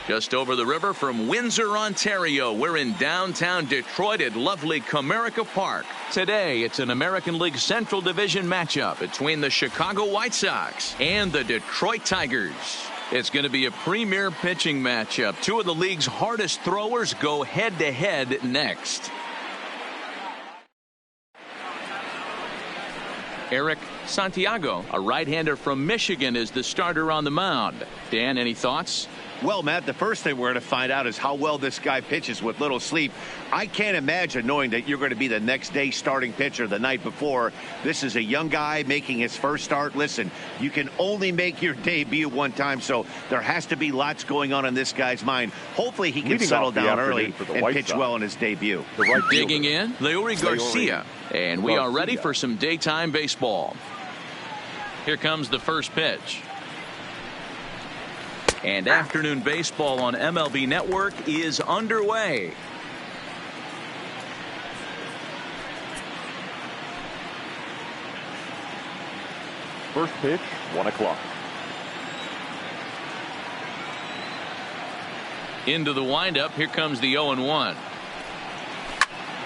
Just over the river from Windsor, Ontario, we're in downtown Detroit at lovely Comerica Park. Today, it's an American League Central Division matchup between the Chicago White Sox and the Detroit Tigers. It's going to be a premier pitching matchup. Two of the league's hardest throwers go head-to-head next. Eric Santiago, a right-hander from Michigan, is the starter on the mound. Dan, any thoughts? Well, Matt, the first thing we're going to find out is how well this guy pitches with little sleep. I can't imagine knowing that you're going to be the next day starting pitcher the night before. This is a young guy making his first start. Listen, you can only make your debut one time, so there has to be lots going on in this guy's mind. Hopefully he can settle down early and pitch well in his debut. Digging in, Leury Garcia. And we are ready for some daytime baseball. Here comes the first pitch. And afternoon baseball on MLB Network is underway. First pitch, 1 o'clock. Into the windup. Here comes the 0-1.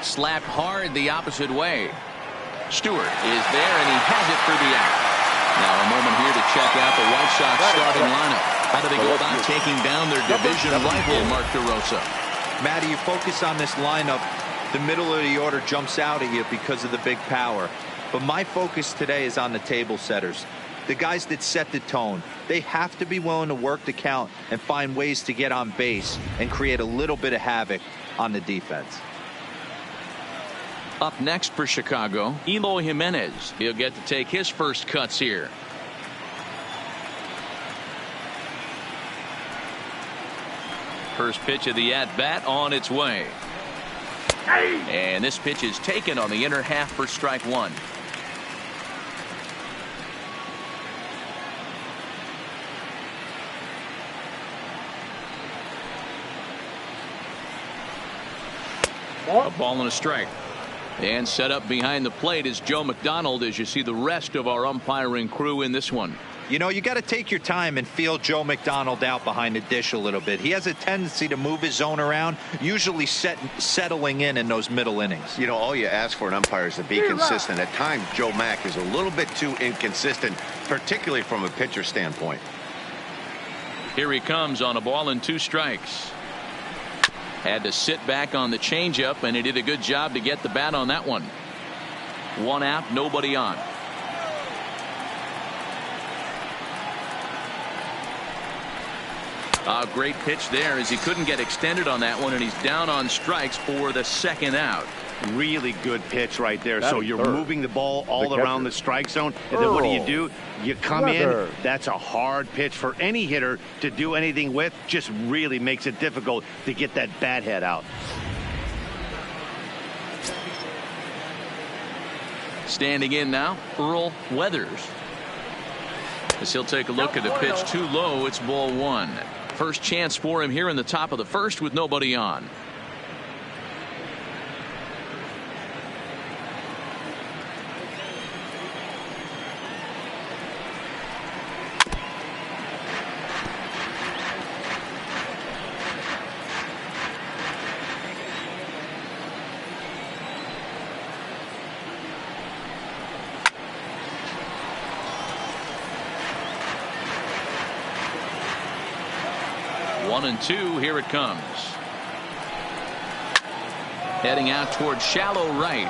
Slapped hard the opposite way. Stewart is there, and he has it for the out. Now a moment here to check out the White Sox starting lineup. How do they go about taking down their division rival, Mark DeRosa? Matty, you focus on this lineup, the middle of the order jumps out at you because of the big power. But my focus today is on the table setters, the guys that set the tone. They have to be willing to work the count and find ways to get on base and create a little bit of havoc on the defense. Up next for Chicago, Eloy Jimenez. He'll get to take his first cuts here. First pitch of the at-bat on its way. And this pitch is taken on the inner half for strike one. A ball and a strike. And set up behind the plate is Joe McDonald as you see the rest of our umpiring crew in this one. You know, you got to take your time and feel Joe McDonald out behind the dish a little bit. He has a tendency to move his zone around, usually settling in those middle innings. You know, all you ask for an umpire is to be consistent. At times, Joe Mack is a little bit too inconsistent, particularly from a pitcher standpoint. Here he comes on a ball and 2 strikes. Had to sit back on the changeup, and he did a good job to get the bat on that one. 1 out, nobody on. A great pitch there as he couldn't get extended on that one, and he's down on strikes for the 2nd out. Really good pitch right there. So you're moving the ball all around the strike zone, and then what do? You come in. That's a hard pitch for any hitter to do anything with. Just really makes it difficult to get that bat head out. Standing in now, Earl Weathers. As he'll take a look at a pitch too low, it's ball 1. First chance for him here in the top of the 1st with nobody on. One and 2, here it comes. Heading out towards shallow right.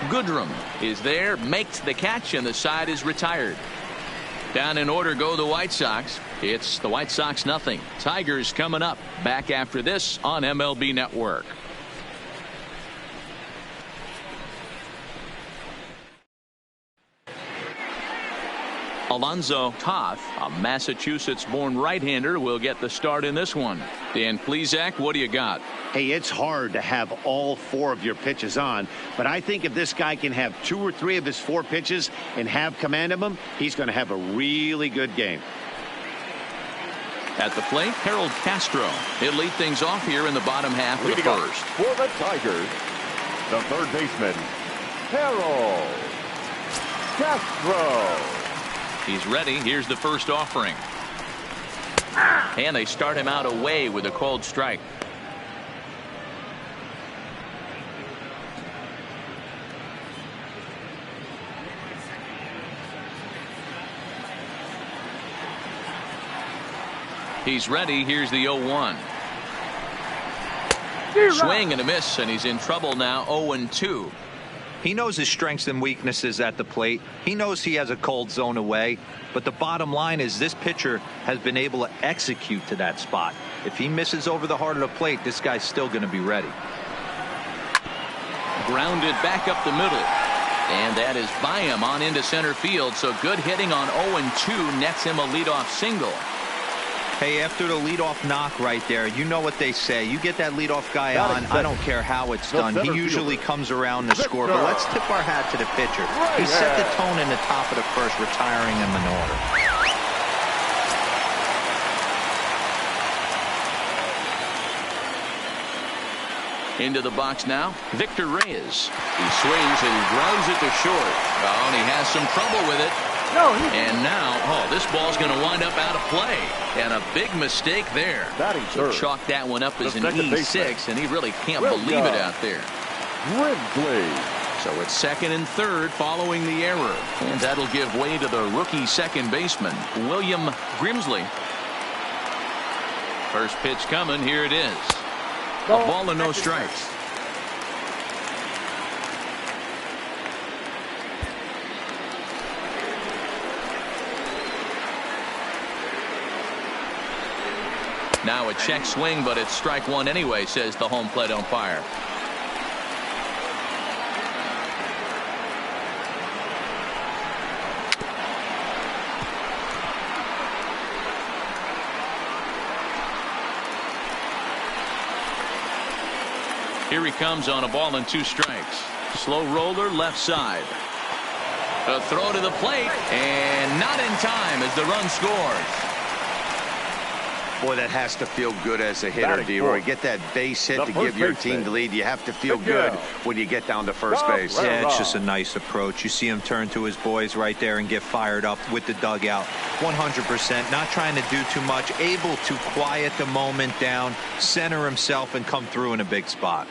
Goodrum is there, makes the catch, and the side is retired. Down in order go the White Sox. It's the White Sox nothing. Tigers coming up. Back after this on MLB Network. Alonzo Toth, a Massachusetts-born right-hander, will get the start in this one. Dan Plesac, what do you got? Hey, it's hard to have all 4 of your pitches on, but I think if this guy can have 2 or 3 of his 4 pitches and have command of them, he's going to have a really good game. At the plate, Harold Castro. He'll lead things off here in the bottom half of the first. For the Tigers, the third baseman, Harold Castro. He's ready. Here's the first offering. And they start him out away with a called strike. He's ready. Here's the 0-1. Swing and a miss, and he's in trouble now. 0-2. He knows his strengths and weaknesses at the plate. He knows he has a cold zone away. But the bottom line is this pitcher has been able to execute to that spot. If he misses over the heart of the plate, this guy's still going to be ready. Grounded back up the middle. And that is by him on into center field. So good hitting on 0-2 nets him a leadoff single. Hey, after the leadoff knock right there, you know what they say. You get that leadoff guy on, I don't care how it's done. He usually comes around the score. But let's tip our hat to the pitcher. He set the tone in the top of the first, retiring him in order. Into the box now, Victor Reyes. He swings and he grounds it to short. Oh, and he has some trouble with it. And now, this ball's going to wind up out of play. And a big mistake there. So chalk that one up as an E6, and he really can't believe it out there. So it's second and third following the error. And that'll give way to the rookie second baseman, William Grimsley. First pitch coming. Here it is. A ball and no strikes. Now a check swing, but it's strike one anyway, says the home plate umpire. Here he comes on a ball and 2 strikes. Slow roller left side. A throw to the plate, and not in time as the run scores. Boy, that has to feel good as a hitter, D-Roy. Get that base hit to give your team the lead. You have to feel good when you get down to first base. Yeah, it's just a nice approach. You see him turn to his boys right there and get fired up with the dugout. 100%, not trying to do too much, able to quiet the moment down, center himself, and come through in a big spot.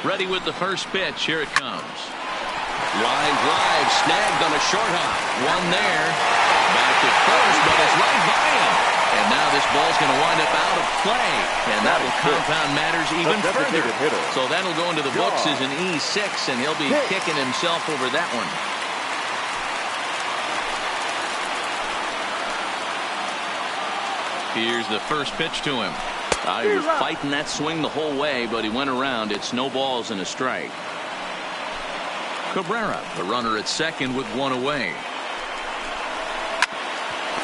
Ready with the first pitch. Here it comes. Line drive snagged on a short hop. One there. Back to first, but it's right by him. And now this ball's going to wind up out of play. And that will compound matters even further. So that'll go into the books as an E6, and he'll be kicking himself over that one. Here's the first pitch to him. He was fighting that swing the whole way, but he went around. It's no balls and a strike. Cabrera, the runner at second with one away.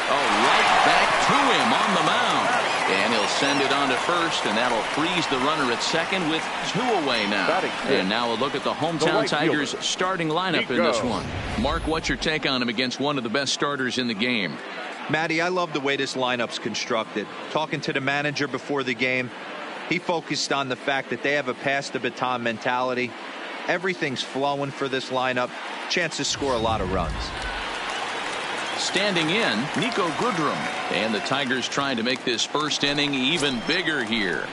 Oh, right back to him on the mound. And he'll send it on to first, and that'll freeze the runner at second with 2 away now. And now a look at the hometown Tigers starting lineup in this one. Mark, what's your take on him against one of the best starters in the game? Matty, I love the way this lineup's constructed. Talking to the manager before the game, he focused on the fact that they have a pass the baton mentality. Everything's flowing for this lineup. Chance to score a lot of runs. Standing in, Nico Goodrum. And the Tigers trying to make this first inning even bigger here.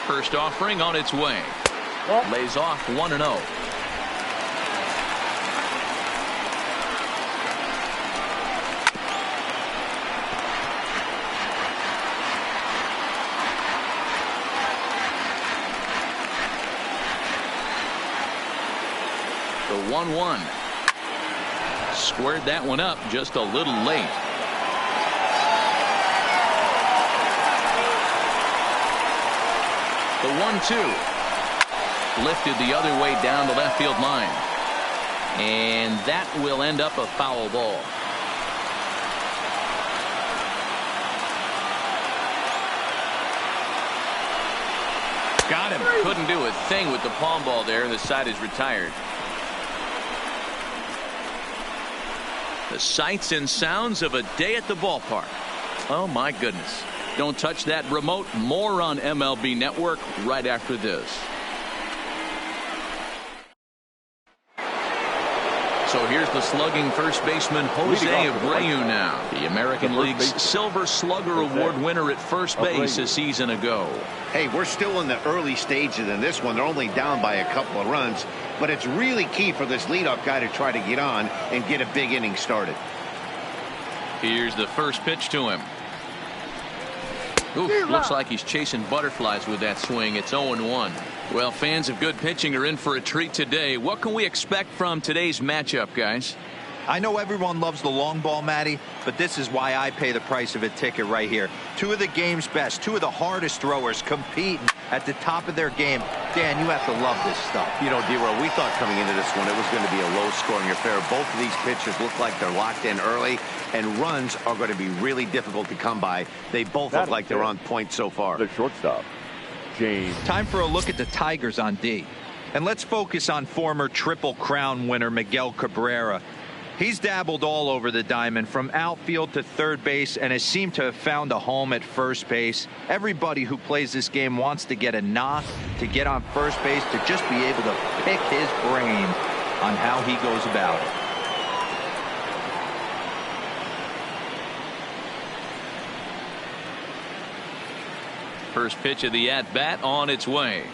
First offering on its way. Lays off 1-0. The 1-1. Squared that one up just a little late. The 1-2. Lifted the other way down the left field line. And that will end up a foul ball. Got him. Couldn't do a thing with the palm ball there, and the side is retired. The sights and sounds of a day at the ballpark. Oh, my goodness. Don't touch that remote. More on MLB Network right after this. So here's the slugging first baseman Jose Abreu now. The American League's Silver Slugger Award winner at first base a season ago. Hey, we're still in the early stages in this one. They're only down by a couple of runs, but it's really key for this leadoff guy to try to get on and get a big inning started. Here's the first pitch to him. Ooh, looks like he's chasing butterflies with that swing. It's 0-1. Well, fans of good pitching are in for a treat today. What can we expect from today's matchup, guys? I know everyone loves the long ball, Matty, but this is why I pay the price of a ticket right here. Two of the game's best, two of the hardest throwers competing at the top of their game. Dan, you have to love this stuff. You know, D-Roll, we thought coming into this one it was going to be a low-scoring affair. Both of these pitchers look like they're locked in early, and runs are going to be really difficult to come by. They both look like they're on point so far. The shortstop, James. Time for a look at the Tigers on D. And let's focus on former Triple Crown winner Miguel Cabrera. He's dabbled all over the diamond, from outfield to third base, and has seemed to have found a home at first base. Everybody who plays this game wants to get a knock, to get on first base, to just be able to pick his brain on how he goes about it. First pitch of the at-bat on its way.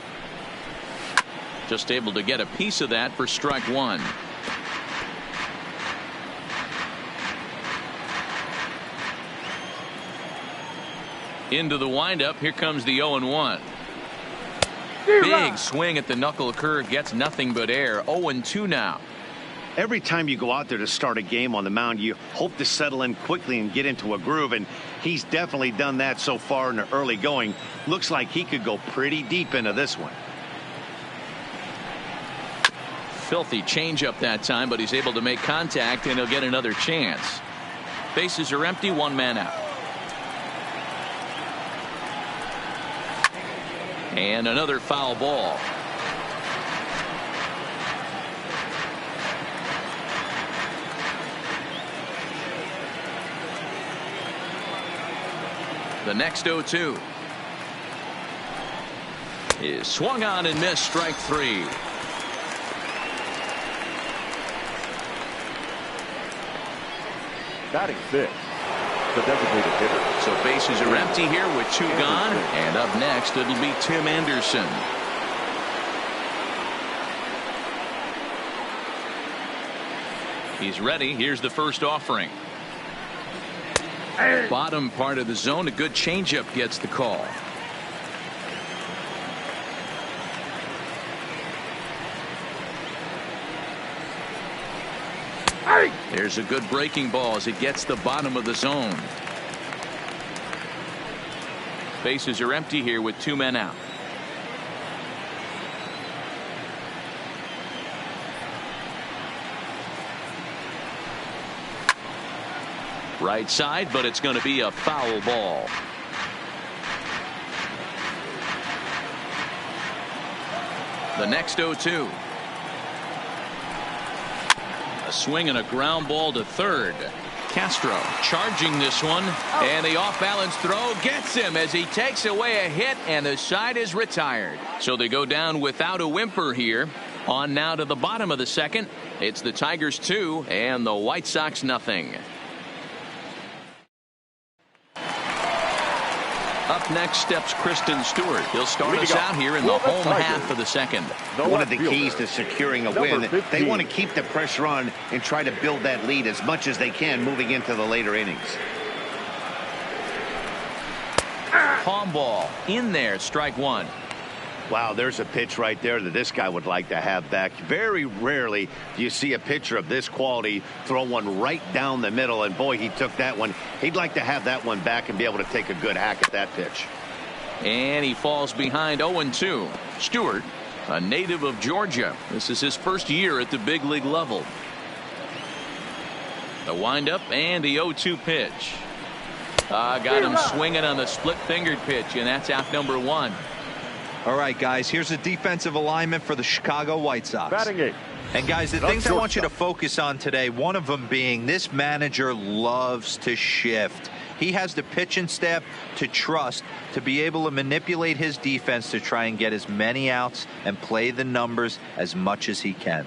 Just able to get a piece of that for strike one. Into the windup. Here comes the 0-1. Big swing at the knuckle curve, gets nothing but air. 0-2 now. Every time you go out there to start a game on the mound, you hope to settle in quickly and get into a groove, and he's definitely done that so far in the early going. Looks like he could go pretty deep into this one. Filthy changeup that time, but he's able to make contact, and he'll get another chance. Bases are empty, one man out. And another foul ball. The next 0-2 is swung on and missed, strike three. Batting sixth, the designated hitter. So bases are empty here with two gone, and up next it'll be Tim Anderson. He's ready. Here's the first offering. Bottom part of the zone, a good changeup gets the call. There's a good breaking ball as it gets the bottom of the zone. Bases are empty here with two men out. Right side, but it's going to be a foul ball. The next 0-2. A swing and a ground ball to third. Castro charging this one, and the off-balance throw gets him as he takes away a hit, and the side is retired. So they go down without a whimper here. On now to the bottom of the second. It's the Tigers 2 and the White Sox nothing. Up next steps Kristen Stewart. He'll start us out here in the home half of the second. One of the keys to securing a win, they want to keep the pressure on and try to build that lead as much as they can moving into the later innings. Palm ball in there, strike one. Wow, there's a pitch right there that this guy would like to have back. Very rarely do you see a pitcher of this quality throw one right down the middle, and boy, he took that one. He'd like to have that one back and be able to take a good hack at that pitch. And he falls behind 0-2. Stewart, a native of Georgia. This is his first year at the big league level. The windup and the 0-2 pitch. Got him swinging on the split-fingered pitch, and that's out number one. All right, guys, here's a defensive alignment for the Chicago White Sox. Batting 8. And guys, the things I want you to focus on today, one of them being this manager loves to shift. He has the pitching staff to trust to be able to manipulate his defense to try and get as many outs and play the numbers as much as he can.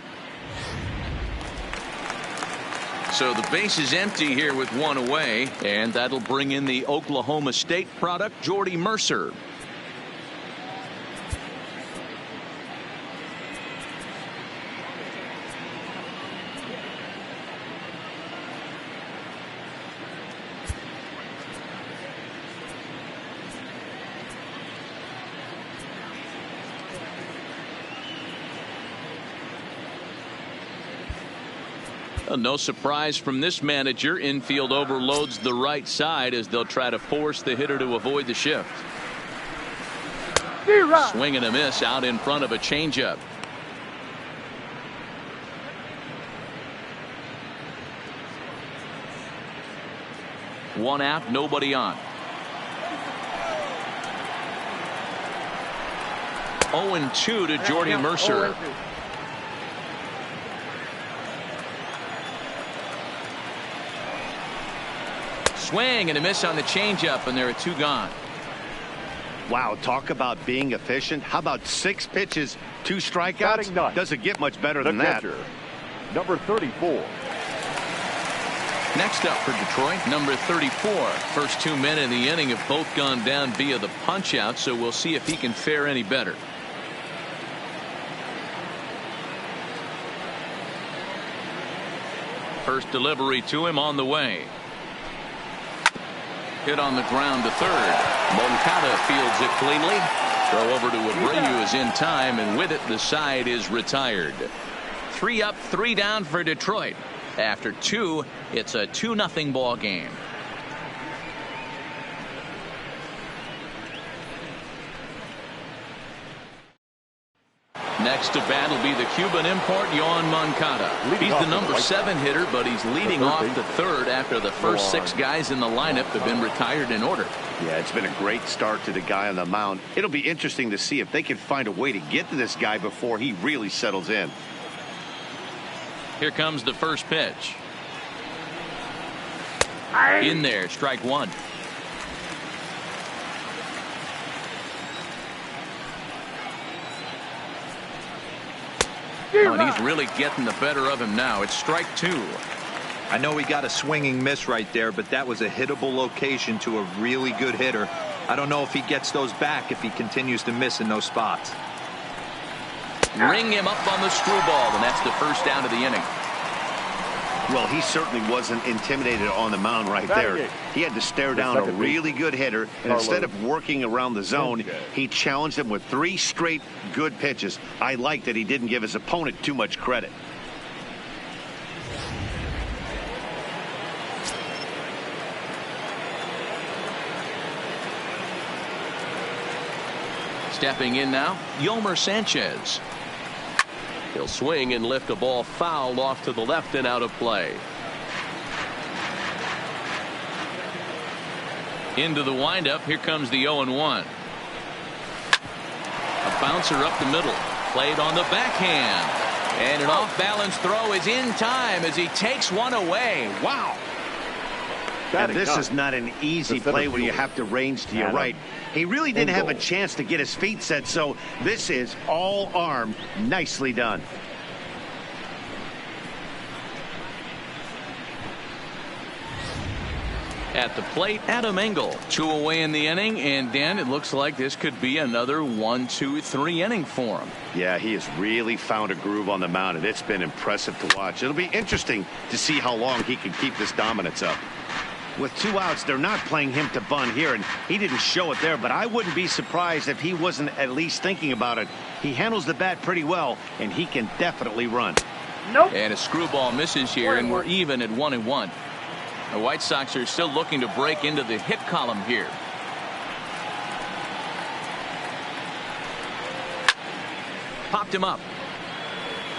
So the base is empty here with one away, and that'll bring in the Oklahoma State product, Jordy Mercer. No surprise from this manager. Infield overloads the right side as they'll try to force the hitter to avoid the shift. Swing and a miss out in front of a changeup. One out, nobody on. 0-2 to Jordy Mercer. Swing and a miss on the changeup, and there are 2 gone. Wow, talk about being efficient. How about 6 pitches, 2 strikeouts? Doesn't get much better than that. Number 34. Next up for Detroit, number 34. First 2 men in the inning have both gone down via the punch out, so we'll see if he can fare any better. First delivery to him on the way. Hit on the ground to third. Moncada fields it cleanly. Throw over to Abreu is in time, and with it the side is retired. 3 up, 3 down for Detroit. After 2, it's a 2-0 ball game. Next to bat will be the Cuban import, Yoan Moncada. He's the number 7 hitter, but he's leading off the third after the first 6 guys in the lineup have been retired in order. Yeah, it's been a great start to the guy on the mound. It'll be interesting to see if they can find a way to get to this guy before he really settles in. Here comes the first pitch. In there, strike 1. Oh, and he's really getting the better of him now. It's strike 2. I know he got a swinging miss right there, but that was a hittable location to a really good hitter. I don't know if he gets those back if he continues to miss in those spots. Ring him up on the screwball, and that's the first down of the inning. Well, he certainly wasn't intimidated on the mound right there. He had to stare down a really good hitter, and instead of working around the zone, he challenged him with 3 straight good pitches. I like that he didn't give his opponent too much credit. Stepping in now, Yolmer Sanchez. He'll swing and lift a ball foul off to the left and out of play. Into the windup. Here comes the 0-1. A bouncer up the middle. Played on the backhand. And an off-balance throw is in time as he takes one away. Wow. And this is not an easy play when you have to range to your right. He really didn't have a chance to get his feet set, so this is all arm. Nicely done. At the plate, Adam Engel. 2 away in the inning, and Dan, it looks like this could be another 1-2-3 inning for him. Yeah, he has really found a groove on the mound, and it's been impressive to watch. It'll be interesting to see how long he can keep this dominance up. With 2 outs, they're not playing him to bunt here, and he didn't show it there, but I wouldn't be surprised if he wasn't at least thinking about it. He handles the bat pretty well, and he can definitely run. And a screwball misses here, and we're even at 1-1. The White Sox are still looking to break into the hit column here. Popped him up.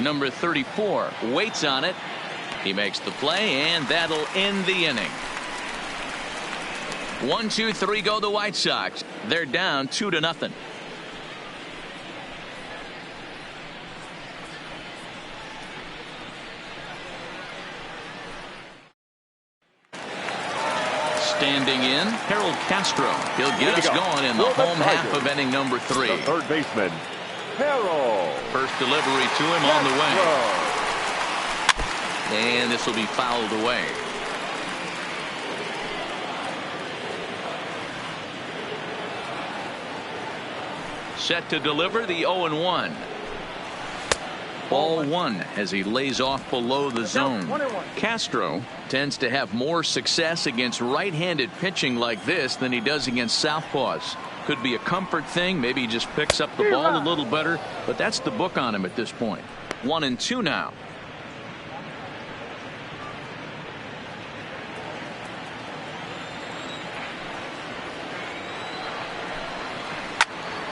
Number 34 waits on it. He makes the play, and that'll end the inning. 1-2-3 go the White Sox. They're down 2-0. Standing in, Harold Castro. He'll get us going in the home half of inning number 3. The third baseman, Harold. First delivery to him on the way. And this will be fouled away. Set to deliver the 0-1. Ball 1 as he lays off below the zone. Castro tends to have more success against right-handed pitching like this than he does against southpaws. Could be a comfort thing. Maybe he just picks up the ball a little better, but that's the book on him at this point. 1-2 now.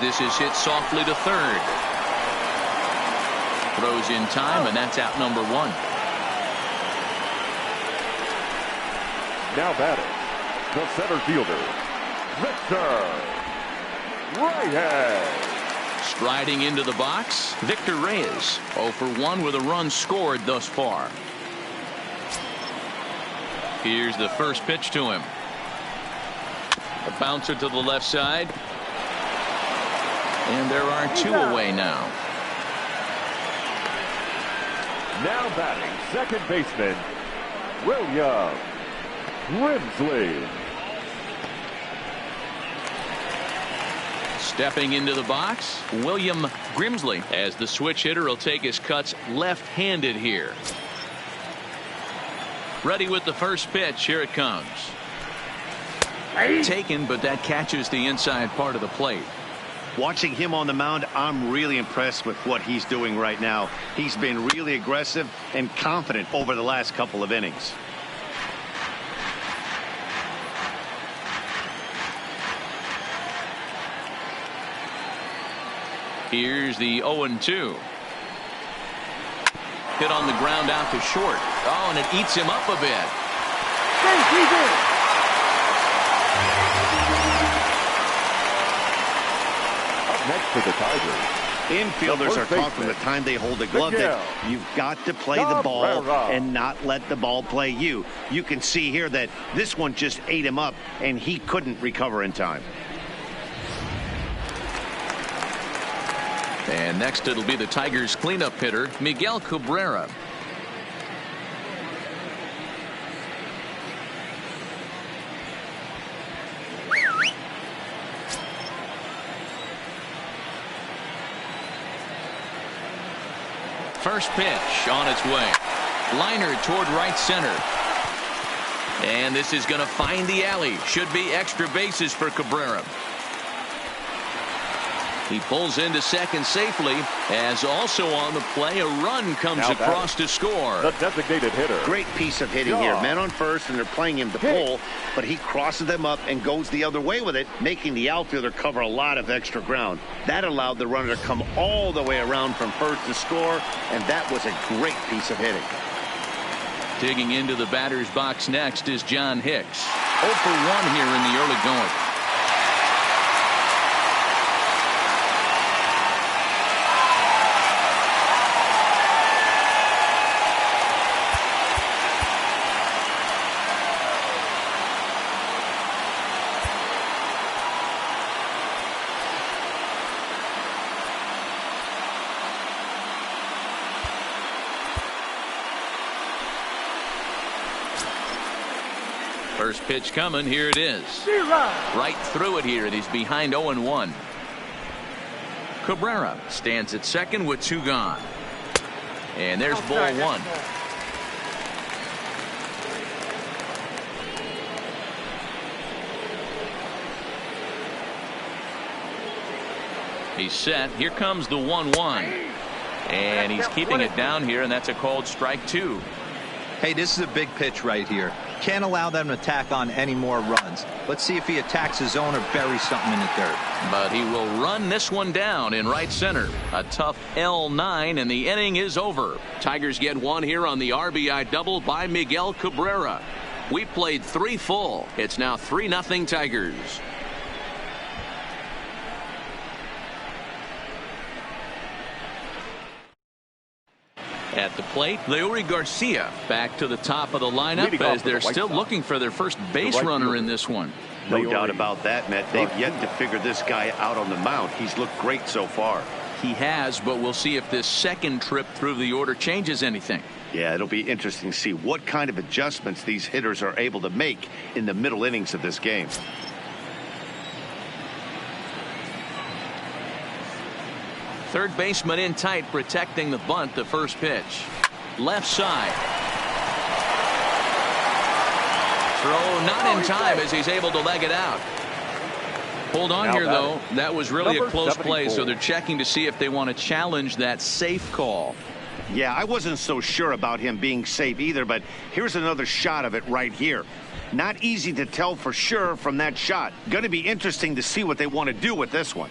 This is hit softly to third. Throws in time, and that's out number 1. Now batting, the center fielder, Victor Reyes. Striding into the box, Victor Reyes. 0 for 1 with a run scored thus far. Here's the first pitch to him. A bouncer to the left side. And there are 2 away now. Now batting, second baseman, William Grimsley. Stepping into the box, William Grimsley, as the switch hitter will take his cuts left-handed here. Ready with the first pitch. Here it comes. Taken, but that catches the inside part of the plate. Watching him on the mound, I'm really impressed with what he's doing right now. He's been really aggressive and confident over the last couple of innings. Here's the 0-2. Hit on the ground out to short. Oh, and it eats him up a bit. Next for the Tigers, infielders are taught from the time they hold the glove that you've got to play the ball and not let the ball play you. You can see here that this one just ate him up and he couldn't recover in time. And next it'll be the Tigers cleanup hitter, Miguel Cabrera. First pitch on its way. Liner toward right center. And this is going to find the alley. Should be extra bases for Cabrera. He pulls into second safely, as also on the play a run comes across to score. The designated hitter. Great piece of hitting here. Men on first, and they're playing him to pull, but he crosses them up and goes the other way with it, making the outfielder cover a lot of extra ground. That allowed the runner to come all the way around from first to score, and that was a great piece of hitting. Digging into the batter's box next is John Hicks. 0 for 1 here in the early going. First pitch coming. Here it is. Right through it here, and he's behind 0-1. Cabrera stands at second with 2 gone. And there's ball 1. He's set. Here comes the 1-1. And he's keeping it down here, and that's a called strike 2. Hey, this is a big pitch right here. Can't allow them to tack on any more runs. Let's see if he attacks his zone or buries something in the dirt. But he will run this one down in right center. A tough L9, and the inning is over. Tigers get one here on the RBI double by Miguel Cabrera. We played 3 full. It's now 3-0 Tigers. At the plate, Leury Garcia back to the top of the lineup as they're still looking for their first base runner in this one. No doubt about that, Matt. They've yet to figure this guy out on the mound. He's looked great so far. He has, but we'll see if this second trip through the order changes anything. Yeah, it'll be interesting to see what kind of adjustments these hitters are able to make in the middle innings of this game. Third baseman in tight, protecting the bunt. The first pitch. Left side. Throw not in time as he's able to leg it out. Hold on here, though. That was really a close play, so they're checking to see if they want to challenge that safe call. Yeah, I wasn't so sure about him being safe either, but here's another shot of it right here. Not easy to tell for sure from that shot. Going to be interesting to see what they want to do with this one.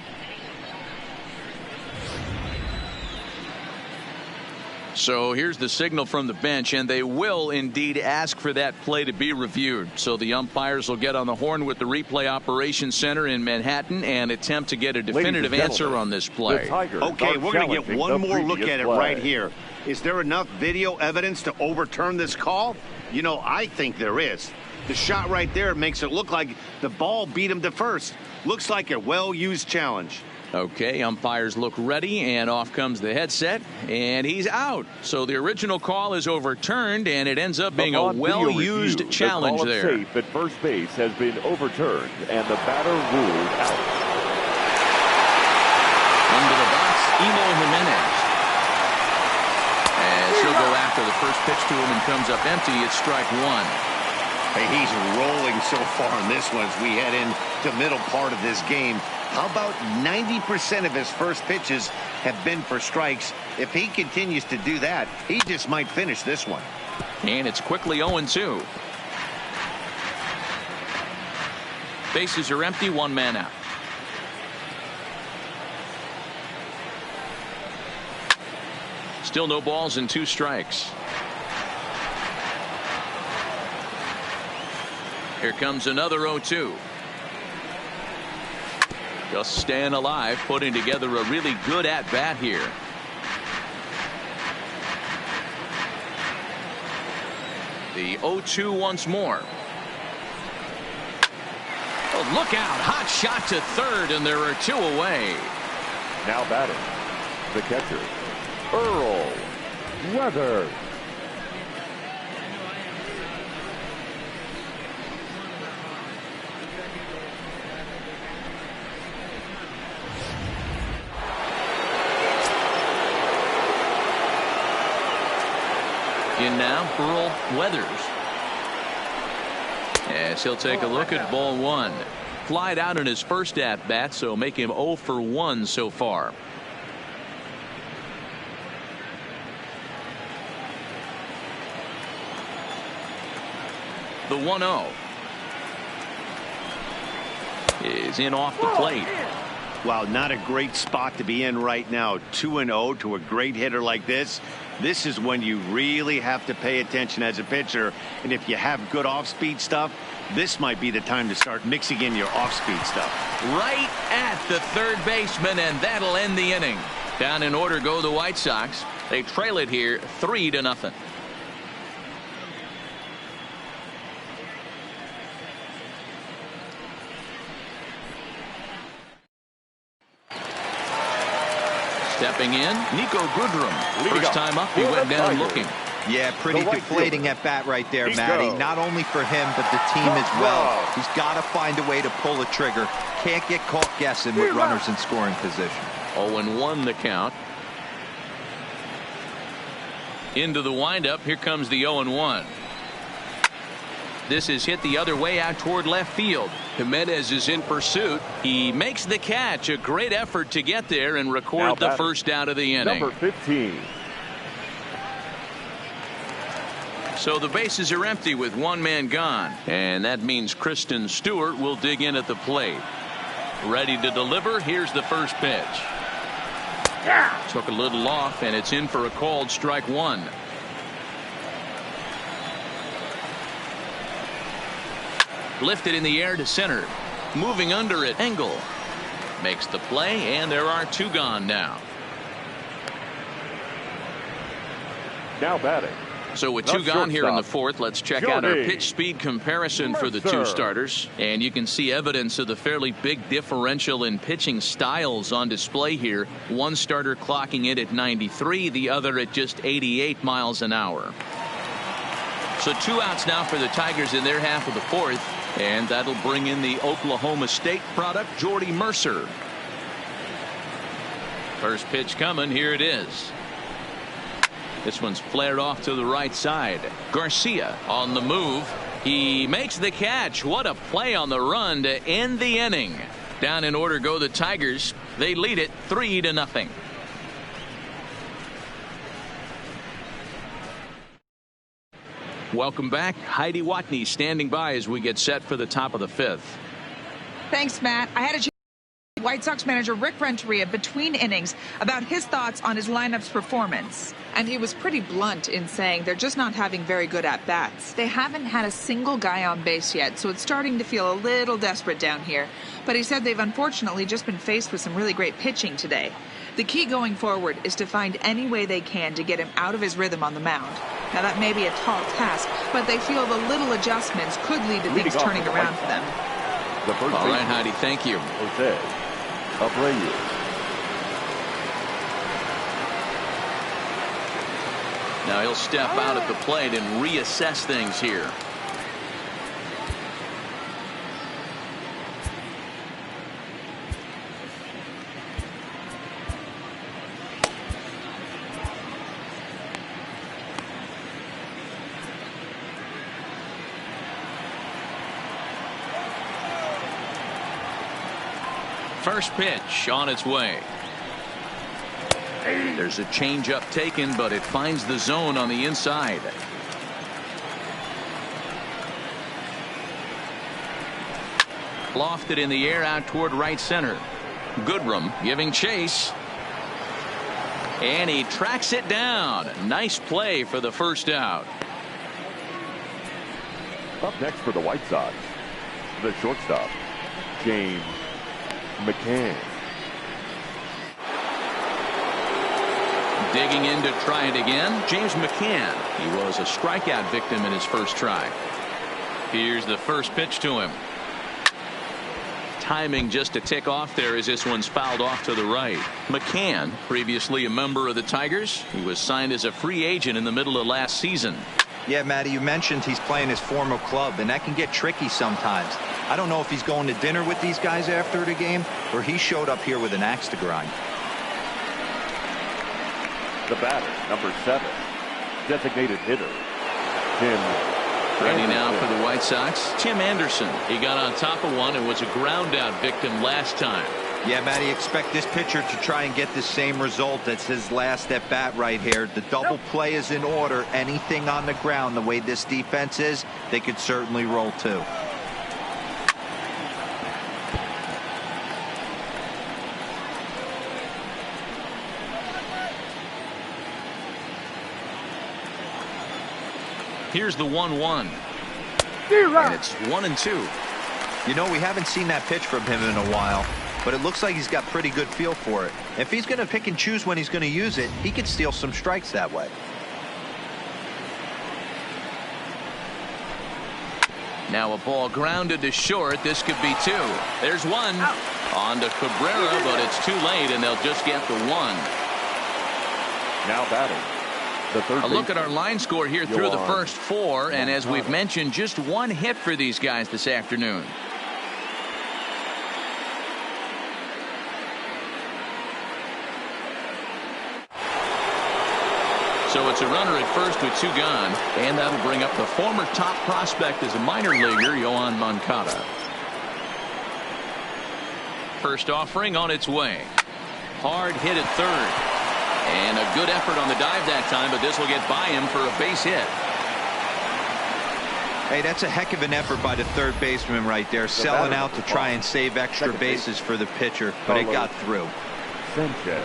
So here's the signal from the bench, and they will indeed ask for that play to be reviewed. So the umpires will get on the horn with the replay operations center in Manhattan and attempt to get a definitive answer on this play. Okay, we're going to get one more look at it right here. Is there enough video evidence to overturn this call? You know, I think there is. The shot right there makes it look like the ball beat him to first. Looks like a well-used challenge. Okay, umpires look ready, and off comes the headset, and he's out. So the original call is overturned, and it ends up being a well-used challenge there. The call of safe at first base has been overturned, and the batter ruled out. Into the box, Emo Jimenez. As he'll go after the first pitch to him and comes up empty, it's strike one. Hey, he's rolling so far in this one as we head into the middle part of this game. How about 90% of his first pitches have been for strikes? If he continues to do that, he just might finish this one. And it's quickly 0-2. Bases are empty, one man out. Still no balls and two strikes. Here comes another 0-2. Just staying alive, putting together a really good at-bat here. The 0-2 once more. Oh, look out. Hot shot to third, and there are two away. Now batting, the catcher, Earl Weathers. In now, Earl Weathers. As he'll take a look at ball one. Flied out in his first at-bat, so make him 0 for 1 so far. The 1-0 is in off the plate. Wow, not a great spot to be in right now. 2-0 to a great hitter like this. This is when you really have to pay attention as a pitcher. And if you have good off-speed stuff, this might be the time to start mixing in your off-speed stuff. Right at the third baseman, and that'll end the inning. Down in order go the White Sox. They trail it here 3-0. Stepping in, Nico Goodrum. First time up, he went down looking. Yeah, pretty deflating at bat right there, Matty. Not only for him, but the team as well. He's got to find a way to pull a trigger. Can't get caught guessing with runners in scoring position. 0-1 the count. Into the windup. Here comes the 0-1. This is hit the other way out toward left field. Jimenez is in pursuit. He makes the catch. A great effort to get there and record the first out of the inning. Number 15. So the bases are empty with one man gone. And that means Kristen Stewart will dig in at the plate. Ready to deliver. Here's the first pitch. Took a little off, and it's in for a called strike one. Lifted in the air to center. Moving under it. Engel makes the play, and there are two gone now. Now batting. So with The two gone here in the shortstop, fourth, let's check out our Johnny pitch speed comparison for the two Mercer. starters. And you can see evidence of the fairly big differential in pitching styles on display here. One starter clocking it at 93, the other at just 88 miles an hour. So 2 outs now for the Tigers in their half of the fourth. And that'll bring in the Oklahoma State product, Jordy Mercer. First pitch coming. Here it is. This one's flared off to the right side. Garcia on the move. He makes the catch. What a play on the run to end the inning. Down in order go the Tigers. They lead it 3-0. Welcome back. Heidi Watney standing by as we get set for the top of the fifth. Thanks, Matt. I had a White Sox manager Rick Renteria between innings about his thoughts on his lineup's performance. And he was pretty blunt in saying they're just not having very good at-bats. They haven't had a single guy on base yet, so it's starting to feel a little desperate down here. But he said they've unfortunately just been faced with some really great pitching today. The key going forward is to find any way they can to get him out of his rhythm on the mound. Now that may be a tall task, but they feel the little adjustments could lead to things turning around for them. All right, Heidi, thank you. Jose Abreu. Now he'll step out at the plate and reassess things here. First pitch on its way. There's a changeup taken, but it finds the zone on the inside. Lofted in the air out toward right center. Goodrum giving chase. And he tracks it down. Nice play for the first out. Up next for the White Sox, the shortstop, James McCann. Digging in to try it again, James McCann. He was a strikeout victim in his first try. Here's the first pitch to him. Timing just a tick off there as this one's fouled off to the right. McCann, previously a member of the Tigers. He was signed as a free agent in the middle of last season. Yeah, Matty, you mentioned he's playing his former club, and that can get tricky sometimes. I don't know if he's going to dinner with these guys after the game, or he showed up here with an axe to grind. The batter, number 7, designated hitter, Tim Ready now Anderson. for the White Sox, Tim Anderson. He got on top of one and was a ground out victim last time. Yeah, Matty, expect this pitcher to try and get the same result as his last at bat right here. The double play is in order. Anything on the ground, the way this defense is, they could certainly roll too. Here's the 1-1. And it's 1-2. You know, we haven't seen that pitch from him in a while, but it looks like he's got pretty good feel for it. If he's going to pick and choose when he's going to use it, he could steal some strikes that way. Now a ball grounded to short. This could be 2. There's 1. On to Cabrera, but it's too late, and they'll just get the 1. Now batting, the third A look baseman, at our line score here through the first 4, and as we've mentioned, just 1 hit for these guys this afternoon. So it's a runner at first with 2 gone, and that'll bring up the former top prospect as a minor leaguer, Yohan Moncada. First offering on its way. Hard hit at third. And a good effort on the dive that time, but this will get by him for a base hit. Hey, that's a heck of an effort by the third baseman right there, selling out to try and save extra bases for the pitcher, but it got through. Sanchez.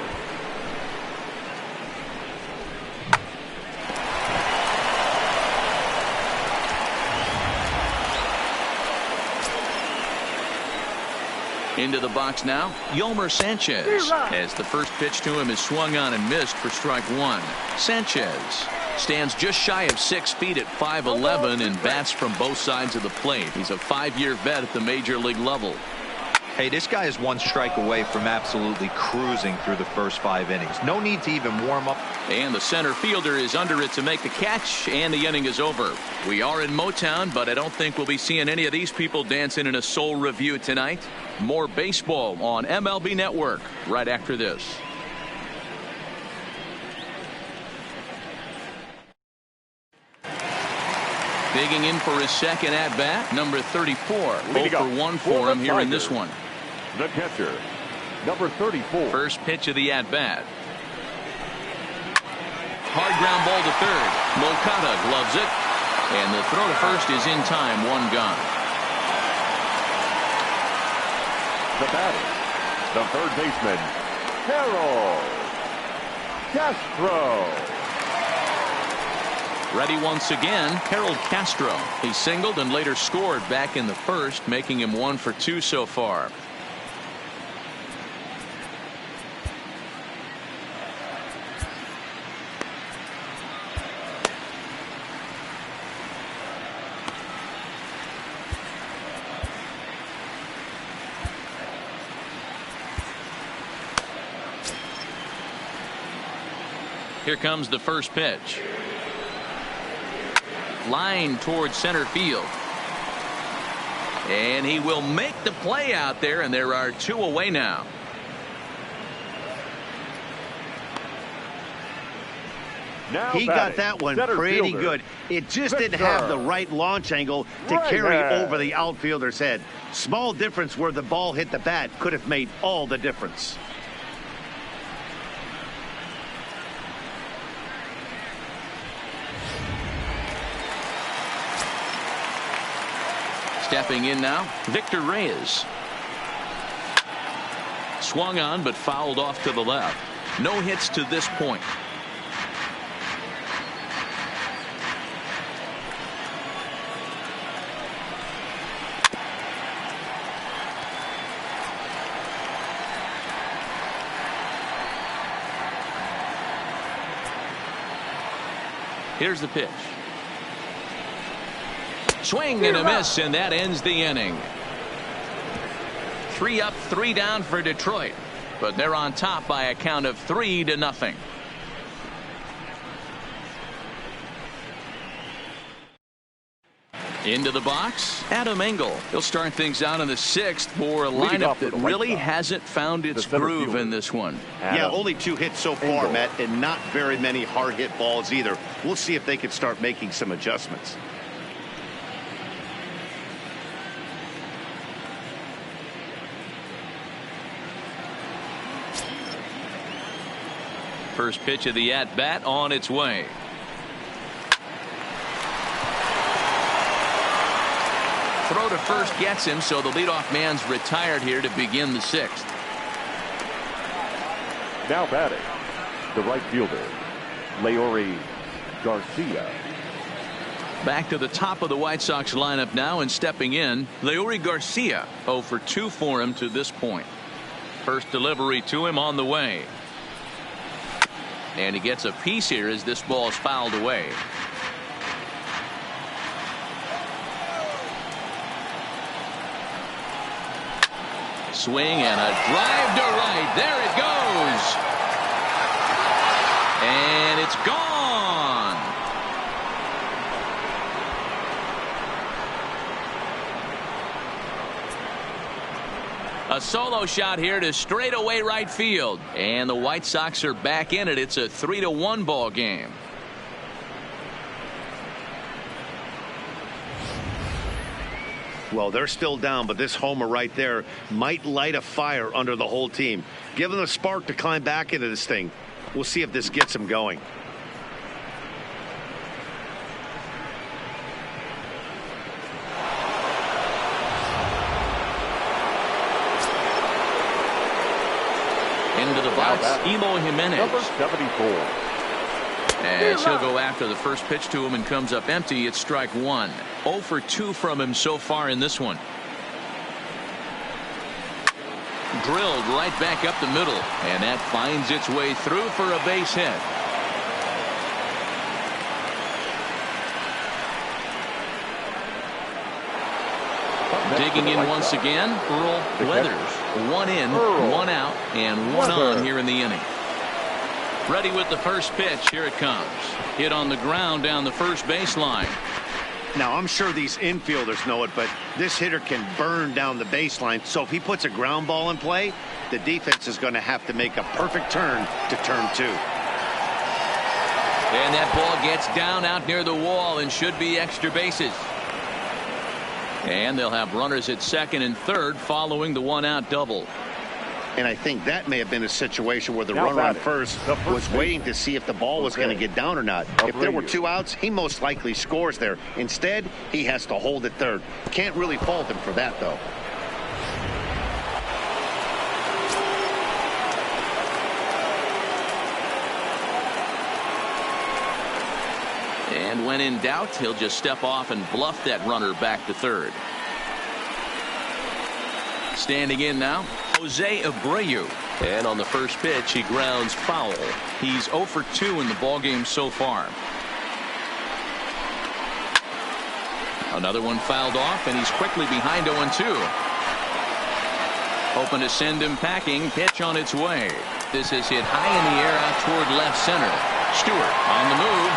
Into the box now, Yolmer Sanchez, as the first pitch to him is swung on and missed for strike 1. Sanchez Stands just shy of 6 feet at 5'11" and bats from both sides of the plate. He's a 5-year vet at the major league level. Hey, this guy is 1 strike away from absolutely cruising through the first 5 innings. No need to even warm up. And the center fielder is under it to make the catch, and the inning is over. We are in Motown, but I don't think we'll be seeing any of these people dancing in a soul review tonight. More baseball on MLB Network right after this. Digging in for his second at-bat, number 34. 0 for 1 for him here in this one. The catcher, number 34. First pitch of the at-bat. Hard ground ball to third. Moncada gloves it. And the throw to first is in time. 1 gone. The batter, the third baseman, Harold Castro. Ready once again, Harold Castro. He singled and later scored back in the first, making him 1 for 2 so far. Here comes the first pitch. Line towards center field. And he will make the play out there, and there are 2 away now. He got that one pretty good. It just didn't have the right launch angle to carry over the outfielder's head. Small difference where the ball hit the bat could have made all the difference. Stepping in now, Victor Reyes. Swung on but fouled off to the left. No hits to this point. Here's the pitch. Swing and a miss, and that ends the inning. 3 up, 3 down for Detroit, but they're on top by a count of 3-0. Into the box, Adam Engel. He'll start things out in the 6th for a lineup that really hasn't found its groove in this one. Yeah, only 2 hits so far, Matt, and not very many hard hit balls either. We'll see if they can start making some adjustments. First pitch of the at-bat on its way. Throw to first gets him, so the leadoff man's retired here to begin the 6th. Now batting, the right fielder, Leury Garcia. Back to the top of the White Sox lineup now, and stepping in, Leury Garcia. 0 for 2 for him to this point. First delivery to him on the way. And he gets a piece here as this ball is fouled away. Swing and a drive to right. There it goes. And it's gone. A solo shot here to straightaway right field. And the White Sox are back in it. It's a 3-1 ball game. Well, they're still down, but this homer right there might light a fire under the whole team. Give them a spark to climb back into this thing. We'll see if this gets them going. Into the box, Eloy Jimenez. Number 74. As he'll go after the first pitch to him and comes up empty. It's strike 1. 0 for 2 from him so far in this one. Drilled right back up the middle, and that finds its way through for a base hit. Digging in once again, Earl Weathers. One in, one out, and one on here in the inning. Ready with the first pitch. Here it comes. Hit on the ground down the first baseline. Now, I'm sure these infielders know it, but this hitter can burn down the baseline. So if he puts a ground ball in play, the defense is going to have to make a perfect turn to turn two. And that ball gets down out near the wall and should be extra bases. And they'll have runners at second and third following the one-out double. And I think that may have been a situation where the runner on first was waiting to see if the ball was going to get down or not. If there were two outs, he most likely scores there. Instead, he has to hold at third. Can't really fault him for that, though. And when in doubt, he'll just step off and bluff that runner back to third. Standing in now, Jose Abreu. And on the first pitch, he grounds foul. He's 0 for 2 in the ballgame so far. Another one fouled off, and he's quickly behind 0-2. Hoping to send him packing. Pitch on its way. This is hit high in the air out toward left center. Stewart on the move.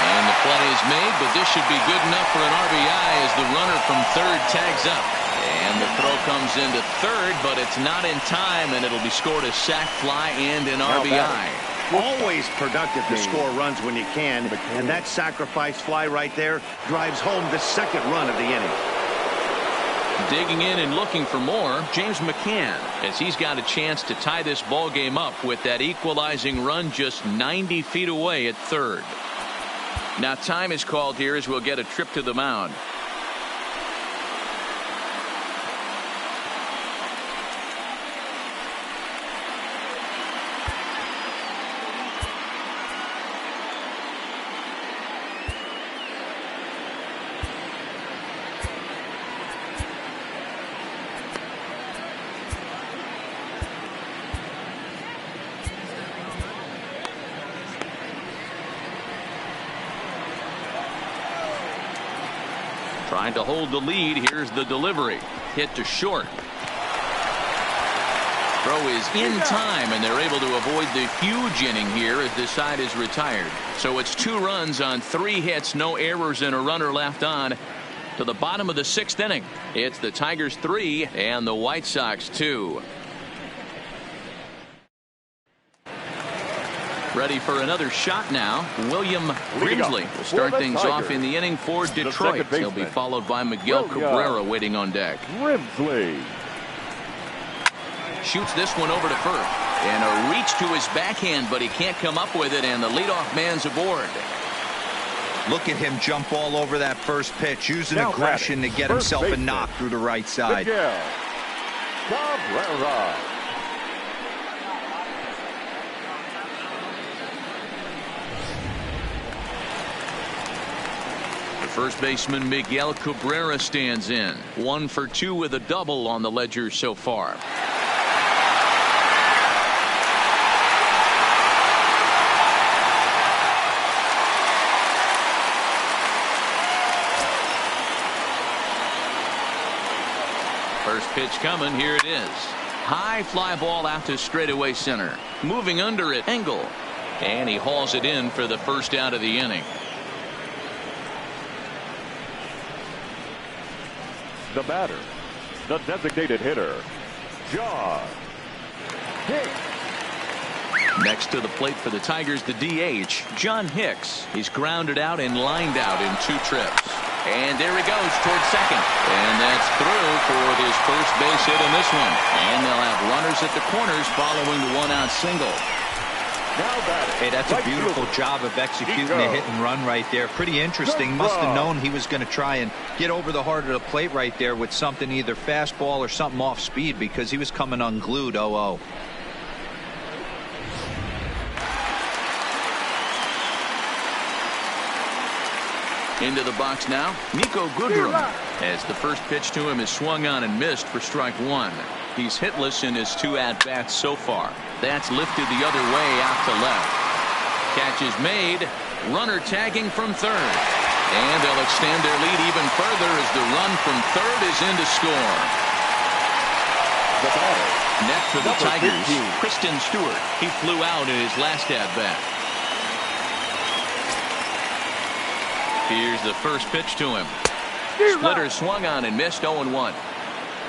And the play is made, but this should be good enough for an RBI as the runner from third tags up. And the throw comes into third, but it's not in time, and it'll be scored a sac fly and an RBI. Always productive to score runs when you can, and that sacrifice fly right there drives home the second run of the inning. Digging in and looking for more, James McCann, as he's got a chance to tie this ball game up with that equalizing run just 90 feet away at third. Now time is called here as we'll get a trip to the mound. Trying to hold the lead. Here's the delivery. Hit to short. Throw is in time, and they're able to avoid the huge inning here as this side is retired. So it's 2 runs on 3 hits, no errors, and a runner left on to the bottom of the 6th inning. It's the Tigers 3 and the White Sox 2. Ready for another shot now. William Grimsley will start things off in the inning for Detroit. He'll be followed by Miguel Cabrera waiting on deck. Grimsley Shoots this one over to first. And a reach to his backhand, but he can't come up with it, and the leadoff man's aboard. Look at him jump all over that first pitch, using aggression to get himself a knock through the right side. Miguel Cabrera. First baseman Miguel Cabrera stands in. 1 for 2 with a double on the ledger so far. First pitch coming. Here it is. High fly ball out to straightaway center. Moving under it, Engel. And he hauls it in for the first out of the inning. The batter, the designated hitter, John Hicks. Next to the plate for the Tigers, the DH, John Hicks. He's grounded out and lined out in 2 trips. And there he goes towards second. And that's through for his first base hit in this one. And they'll have runners at the corners following the 1-out single. Hey, that's a beautiful job of executing the hit and run right there. Pretty interesting. Must have known he was going to try and get over the heart of the plate right there with something, either fastball or something off speed, because he was coming unglued. 0-0. Into the box now, Nico Goodrum, as the first pitch to him is swung on and missed for strike 1. He's hitless in his 2 at-bats so far. That's lifted the other way out to left. Catch is made. Runner tagging from third. And they'll extend their lead even further as the run from third is in to score. The batter. Net for the Number Tigers, 15. Kristen Stewart. He flew out in his last at-bat. Here's the first pitch to him. Splitter swung on and missed 0-1.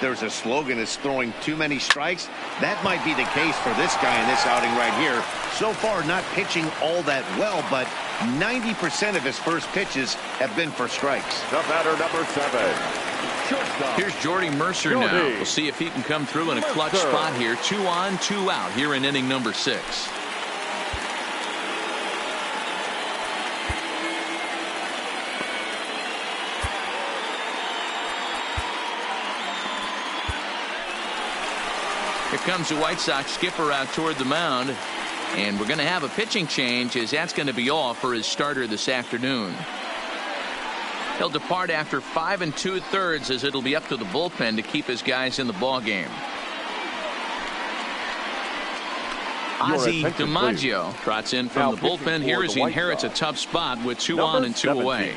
There's a slogan is throwing too many strikes. That might be the case for this guy in this outing right here. So far, not pitching all that well, but 90% of his first pitches have been for strikes. The batter, number 7. Shortstop. Here's Jordy Mercer now. We'll see if he can come through in a clutch spot here. 2 on, 2 out here in inning number 6. Here comes the White Sox skipper out toward the mound. And we're going to have a pitching change, as that's going to be all for his starter this afternoon. He'll depart after 5 2/3, as it'll be up to the bullpen to keep his guys in the ball game. Ozzie DiMaggio trots in from the bullpen here as he inherits a tough spot with 2 on and 2 away.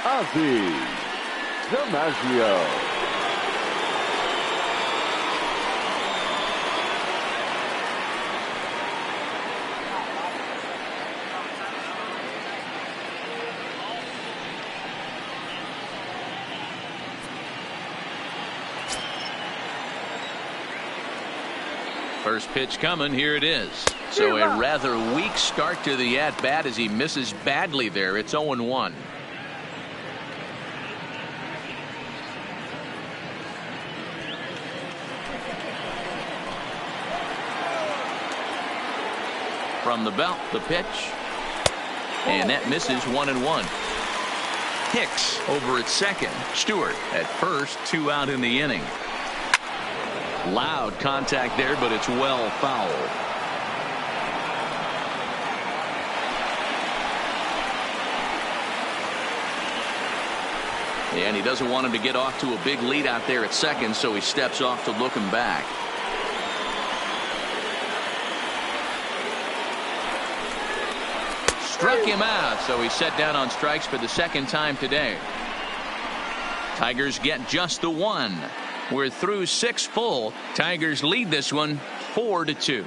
Ozzie DiMaggio. First pitch coming. Here it is. So a rather weak start to the at-bat as he misses badly there. It's 0-1. From the belt, the pitch. And that misses 1-1. Hicks over at second. Stewart at first. 2 out in the inning. Loud contact there, but it's well foul. And he doesn't want him to get off to a big lead out there at second, so he steps off to look him back. Struck him out, so he's set down on strikes for the second time today. Tigers get just the 1. We're through 6 full. Tigers lead this one 4-2.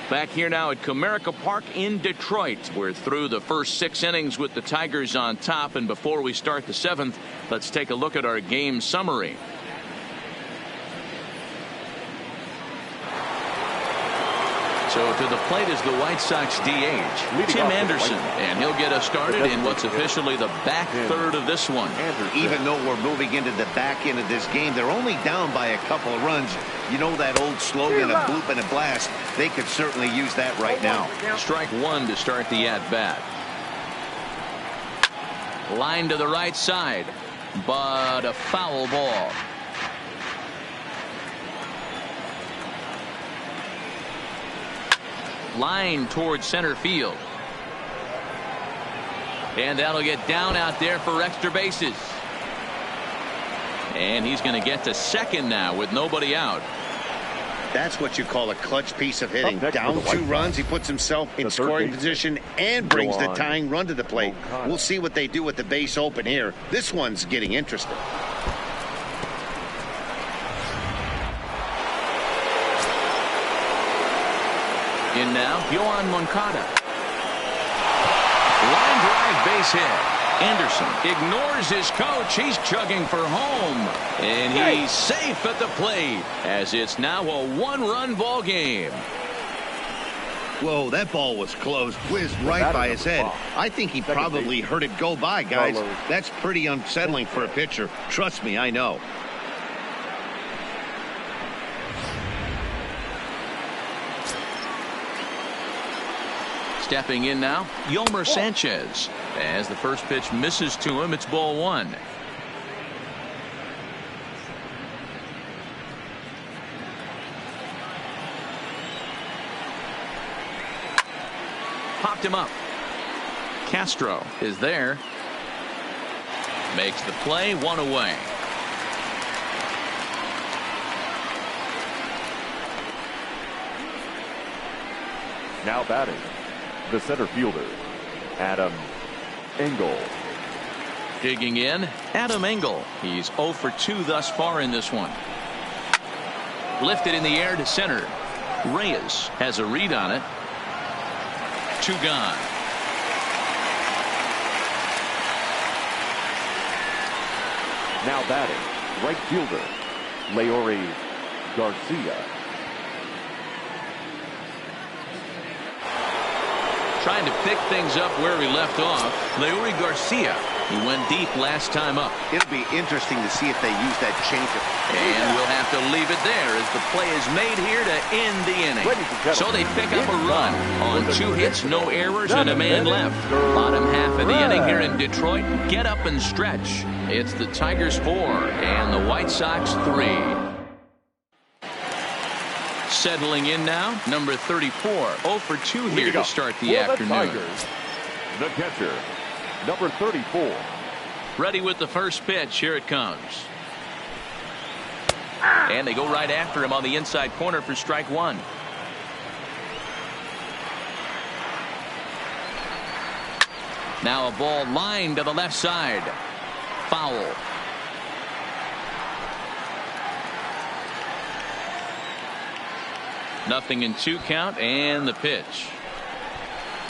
Back here now at Comerica Park in Detroit. We're through the first 6 innings with the Tigers on top, and before we start the 7th, let's take a look at our game summary. So to the plate is the White Sox DH, Tim Anderson, and he'll get us started in what's officially the back third of this one. Even though we're moving into the back end of this game, they're only down by a couple of runs. You know that old slogan, a bloop and a blast. They could certainly use that right now. Strike 1 to start the at-bat. Line to the right side, but a foul ball. Line towards center field. And that'll get down out there for extra bases. And he's going to get to second now with nobody out. That's what you call a clutch piece of hitting. Down 2 runs, he puts himself in scoring position and brings the tying run to the plate. We'll see what they do with the base open here. This one's getting interesting. In now, Yohan Moncada. Line drive base hit. Anderson ignores his coach. He's chugging for home. And he's safe at the plate as it's now a 1-run ball game. Whoa, that ball was close. Whizzed right by his head. I think he probably heard it go by, guys. That's pretty unsettling for a pitcher. Trust me, I know. Stepping in now, Yolmer Sanchez. As the first pitch misses to him, it's ball 1. Popped him up. Castro is there. Makes the play, 1 away. Now batting, the center fielder, Adam Engel. Digging in, Adam Engel. He's 0 for 2 thus far in this one. Lifted in the air to center. Reyes has a read on it. 2 gone. Now batting, right fielder, Leori Garcia. Trying to pick things up where we left off. Leori Garcia. He went deep last time up. It'll be interesting to see if they use that changeup. And we'll have to leave it there as the play is made here to end the inning. So they pick up a run on 2 hits, no errors, and a man left. Bottom half of the inning here in Detroit. Get up and stretch. It's the Tigers 4 and the White Sox 3. Settling in now, number 34. 0 for 2 here to start the afternoon. The catcher, number 34. Ready with the first pitch. Here it comes. And they go right after him on the inside corner for strike 1. Now a ball lined to the left side. Foul. Nothing in 2 count, and the pitch.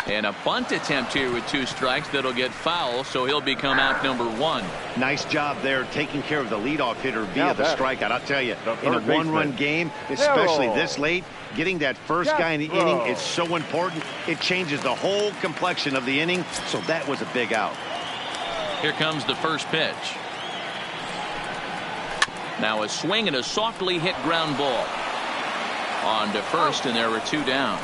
And a bunt attempt here with 2 strikes that'll get foul, so he'll become out number 1. Nice job there taking care of the leadoff hitter via the strikeout. I'll tell you, in a 1-run game, especially this late, getting that first guy in the inning is so important. It changes the whole complexion of the inning, so that was a big out. Here comes the first pitch. Now a swing and a softly hit ground ball. On to first, and there were 2 down.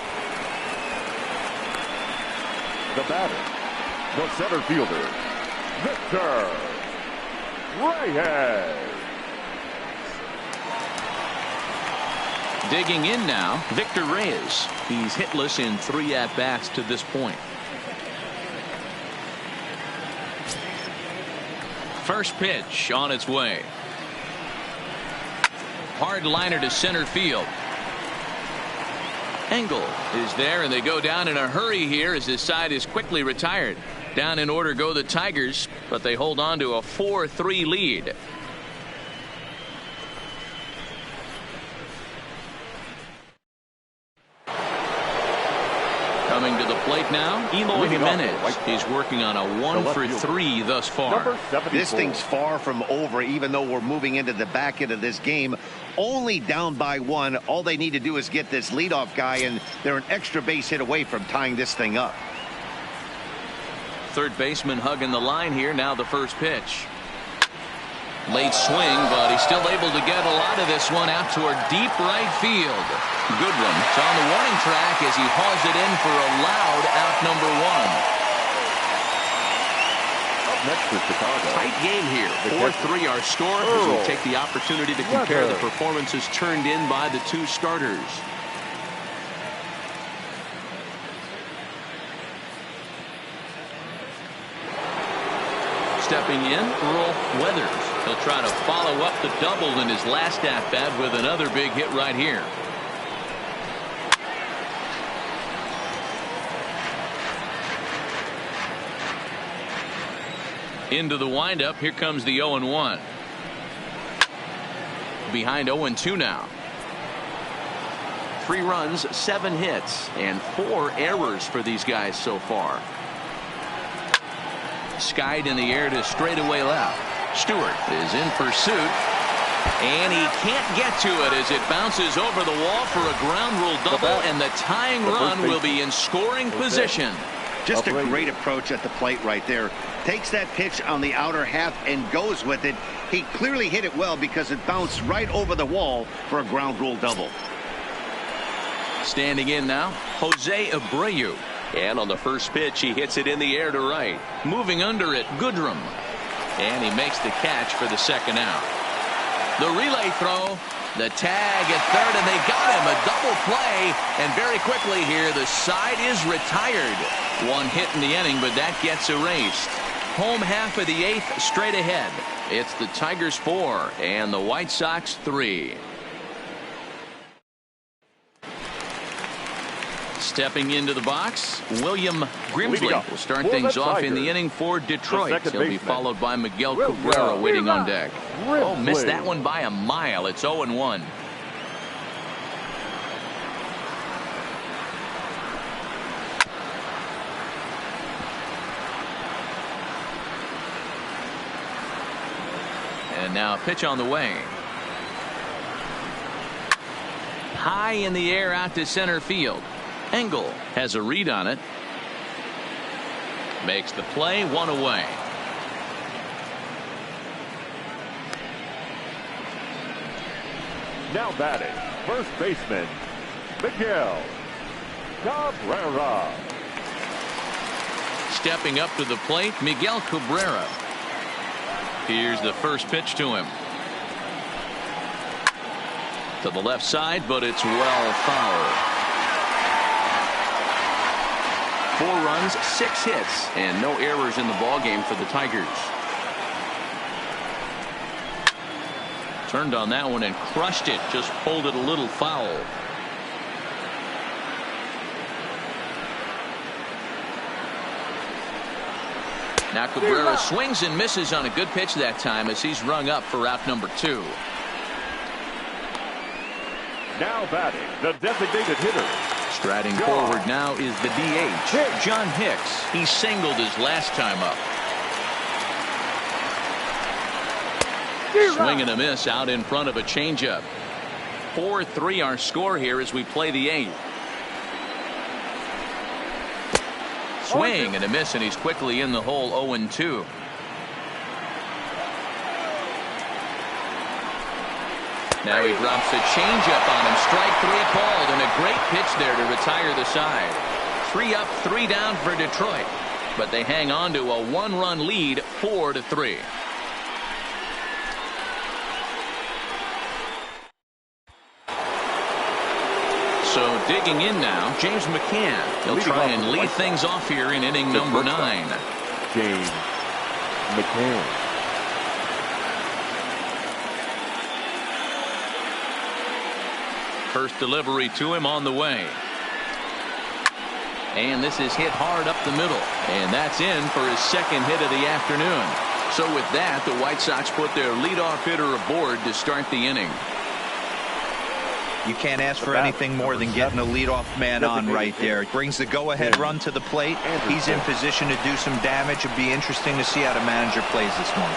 The batter, the center fielder, Victor Reyes. Digging in now, Victor Reyes. He's hitless in 3 at-bats to this point. First pitch on its way. Hard liner to center field. Engel is there, and they go down in a hurry here as his side is quickly retired. Down in order go the Tigers, but they hold on to a 4-3 lead. Coming to the plate now, Eloy Jimenez. He's working on a 1 for 3 thus far. This thing's far from over, even though we're moving into the back end of this game. Only down by 1. All they need to do is get this leadoff guy, and they're an extra base hit away from tying this thing up. Third baseman hugging the line here. Now the first pitch. Late swing, but he's still able to get a lot of this one out toward deep right field. Goodwin's on the warning track as he hauls it in for a loud out number 1. Next for Chicago. Tight game here. 4-3 our score as we take the opportunity to compare the performances turned in by the 2 starters. Stepping in, Earl Weathers. He'll try to follow up the double in his last at-bat with another big hit right here. Into the windup. Here comes the 0-1. Behind 0-2 now. 3 runs, 7 hits, and 4 errors for these guys so far. Skied in the air to straightaway left. Stewart is in pursuit, and he can't get to it as it bounces over the wall for a ground rule double, and the tying run will be in scoring position. Just a great approach at the plate right there. Takes that pitch on the outer half and goes with it. He clearly hit it well because it bounced right over the wall for a ground rule double. Standing in now, Jose Abreu. And on the first pitch, he hits it in the air to right. Moving under it, Goodrum. And he makes the catch for the second out. The relay throw. The tag at third, and they got him. A double play, and very quickly here, the side is retired. 1 hit in the inning, but that gets erased. Home half of the 8th straight ahead. It's the Tigers 4 and the White Sox 3. Stepping into the box, William Grimsley will start things off in the inning for Detroit. He'll be followed by Miguel Cabrera waiting on deck. Oh, missed that one by a mile. It's 0-1. And now a pitch on the way. High in the air out to center field. Engel has a read on it. Makes the play, 1 away. Now batting, first baseman, Miguel Cabrera. Stepping up to the plate, Miguel Cabrera. Here's the first pitch to him. To the left side, but it's well foul. 4 runs, 6 hits, and no errors in the ballgame for the Tigers. Turned on that one and crushed it. Just pulled it a little foul. Now Cabrera swings and misses on a good pitch that time as he's rung up for out number 2. Now batting, the designated hitter. Striding forward now is the DH, John Hicks. He singled his last time up. Swing and a miss out in front of a changeup. 4-3 our score here as we play the 8th. Swing and a miss, and he's quickly in the hole. 0-2. Now he drops a changeup on him. Strike 3 called, and a great pitch there to retire the side. 3 up, 3 down for Detroit, but they hang on to a 1-run lead, 4-3. So digging in now, James McCann. He'll try and lead things off here in inning number 9. James McCann. First delivery to him on the way. And this is hit hard up the middle. And that's in for his second hit of the afternoon. So with that, the White Sox put their leadoff hitter aboard to start the inning. You can't ask for anything more than getting a leadoff man on right there. It brings the go-ahead run to the plate. He's in position to do some damage. It'd be interesting to see how the manager plays this one.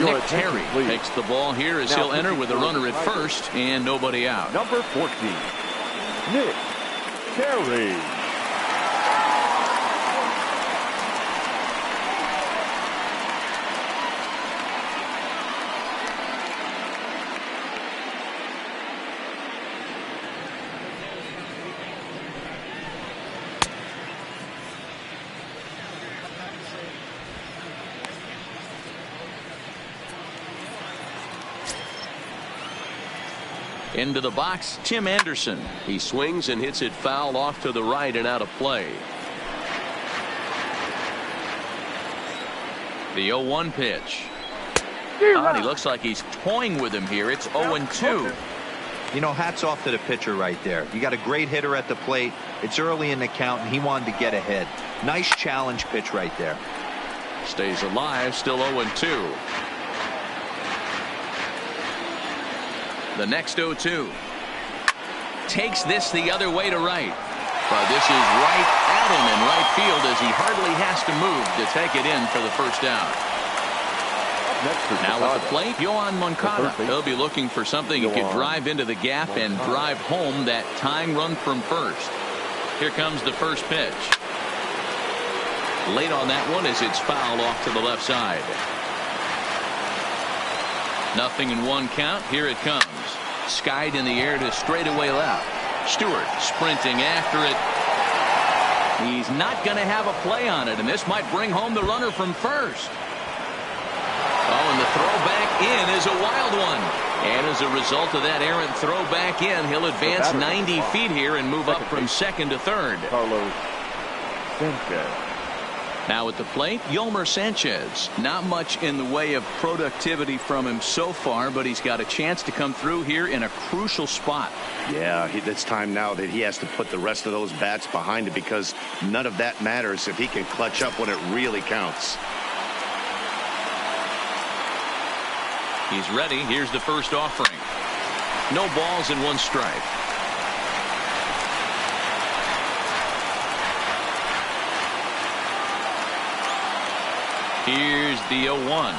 Nick Terry takes the ball here as he'll enter with a runner at first and nobody out. Number 14, Nick Terry. Into the box, Tim Anderson. He swings and hits it foul off to the right and out of play. The 0-1 pitch. He looks like he's toying with him here. It's 0-2. You know, hats off to the pitcher right there. You got a great hitter at the plate. It's early in the count, and he wanted to get ahead. Nice challenge pitch right there. Stays alive, still 0-2. The next 0-2. Takes this the other way to right. But this is right at him in right field as he hardly has to move to take it in for the first down. Now at the plate, Yohan Moncada. He'll be looking for something he could drive into the gap and drive home that tying run from first. Here comes the first pitch. Late on that one as it's fouled off to the left side. 0-1 count. Here it comes. Skied in the air to straightaway left. Stewart sprinting after it. He's not going to have a play on it, and this might bring home the runner from first. Oh, and the throw back in is a wild one. And as a result of that errant throw back in, he'll advance 90 feet here and move up from second to third. Carlos Sanchez. Now at the plate, Yolmer Sanchez. Not much in the way of productivity from him so far, but he's got a chance to come through here in a crucial spot. Yeah, it's time now that he has to put the rest of those bats behind it, because none of that matters if he can clutch up when it really counts. He's ready. Here's the first offering. No balls and 1 strike. Here's the 0-1.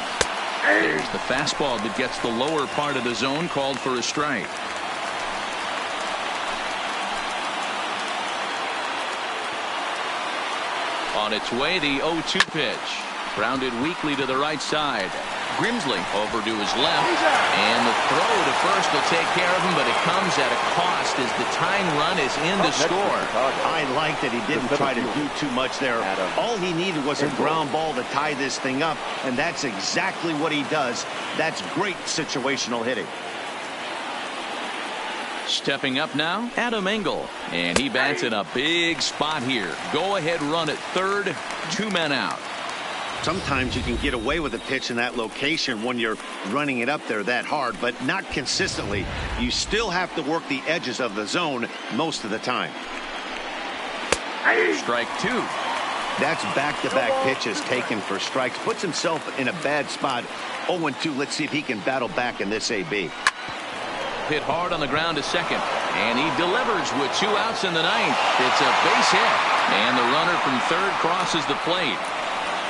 There's the fastball that gets the lower part of the zone, called for a strike. On its way, the 0-2 pitch. Grounded weakly to the right side. Grimsley over to his left, and the throw to first will take care of him, but it comes at a cost as the tying run is in to score. I like that he didn't try to do too much there. All he needed was a ground ball to tie this thing up, and that's exactly what he does. That's great situational hitting. Stepping up now, Adam Engel, and he bats in a big spot here. Go ahead run at third, 2 men out. Sometimes you can get away with a pitch in that location when you're running it up there that hard, but not consistently. You still have to work the edges of the zone most of the time. Strike 2. That's back-to-back pitches taken for strikes. Puts himself in a bad spot. 0-2. Let's see if he can battle back in this AB. Hit hard on the ground to second, and he delivers with 2 outs in the 9th. It's a base hit, and the runner from third crosses the plate.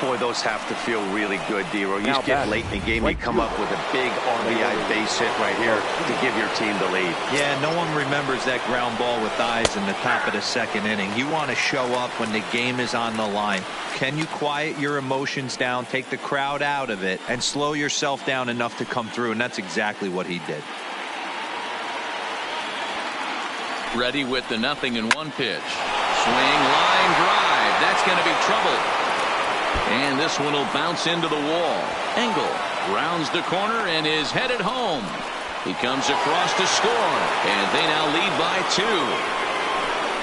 Boy, those have to feel really good, D-Row. You get late in the game, you come up with a big RBI base hit right here to give your team the lead. Yeah, no one remembers that ground ball with eyes in the top of the 2nd inning. You want to show up when the game is on the line. Can you quiet your emotions down, take the crowd out of it, and slow yourself down enough to come through? And that's exactly what he did. Ready with the 0-1 pitch. Swing, line drive. That's going to be trouble. And this one will bounce into the wall. Engel rounds the corner and is headed home. He comes across to score, and they now lead by 2.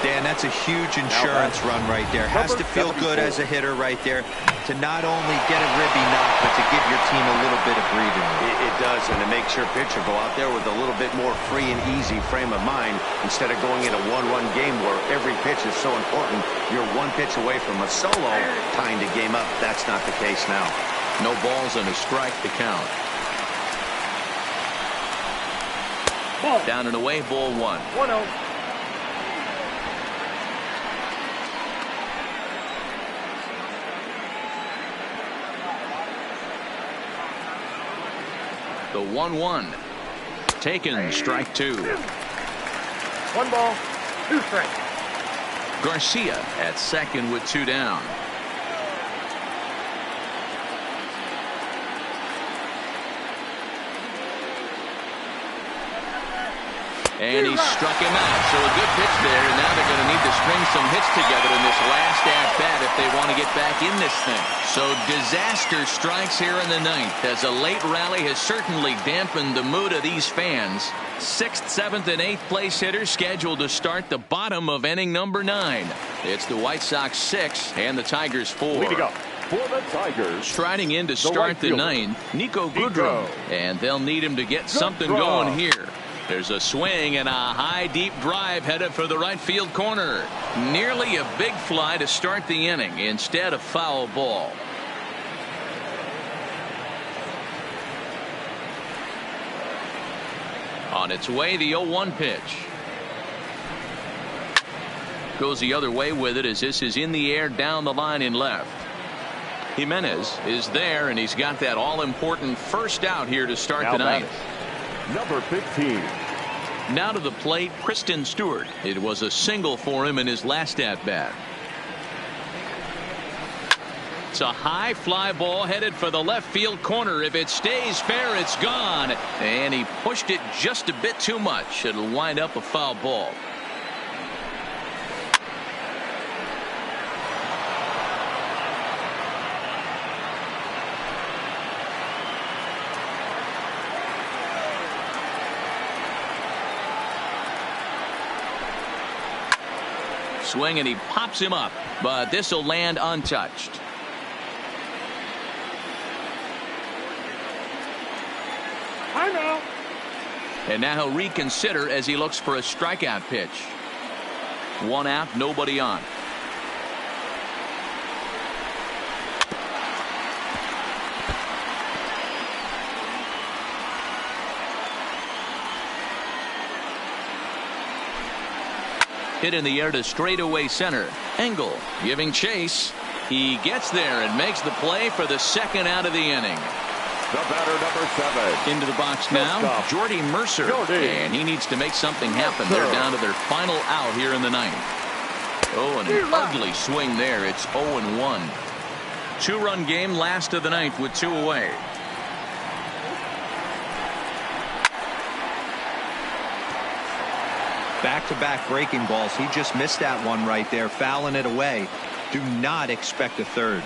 Dan, that's a huge insurance run right there. Has to feel good as a hitter right there to not only get a ribby knock, but to give your team a little bit of breathing room. It does, and it makes your pitcher go out there with a little bit more free and easy frame of mind instead of going in a 1-run game where every pitch is so important. You're 1 pitch away from a solo tying the game up. That's not the case now. No balls and a strike to count. Down and away, ball 1. 1-0. The 1-1. Taken, strike 2. 1 ball, 2 strikes. Garcia at second with 2 down. And he struck him out. So a good pitch there, and now they're going to need to string some hits together in this last at-bat if they want to get back in this thing. So disaster strikes here in the 9th, as a late rally has certainly dampened the mood of these fans. 6th, 7th, and 8th place hitters scheduled to start the bottom of inning number 9. It's the White Sox 6 and the Tigers 4. Leading up for the Tigers, striding in to start the 9th, Nico Goodrum. And they'll need him to get something going here. There's a swing and a high deep drive headed for the right field corner. Nearly a big fly to start the inning, instead of foul ball. On its way, the 0-1 pitch. Goes the other way with it, as this is in the air down the line in left. Jimenez is there, and he's got that all-important first out here to start the 9th. Number 15. Now to the plate, Kristen Stewart. It was a single for him in his last at-bat. It's a high fly ball headed for the left field corner. If it stays fair, it's gone. And he pushed it just a bit too much. It'll wind up a foul ball. Swing, and he pops him up, but this will land untouched. And now he'll reconsider as he looks for a strikeout pitch. 1 out, nobody on. Hit in the air to straightaway center. Engel giving chase. He gets there and makes the play for the 2nd out of the inning. The batter, number 7. Into the box now, Jordy Mercer. And he needs to make something happen. They're down to their final out here in the 9th. Oh, and an ugly swing there. It's 0-1. 2-run game, last of the 9th with 2 away. Back-to-back breaking balls. He just missed that one right there, fouling it away. Do not expect a 3rd.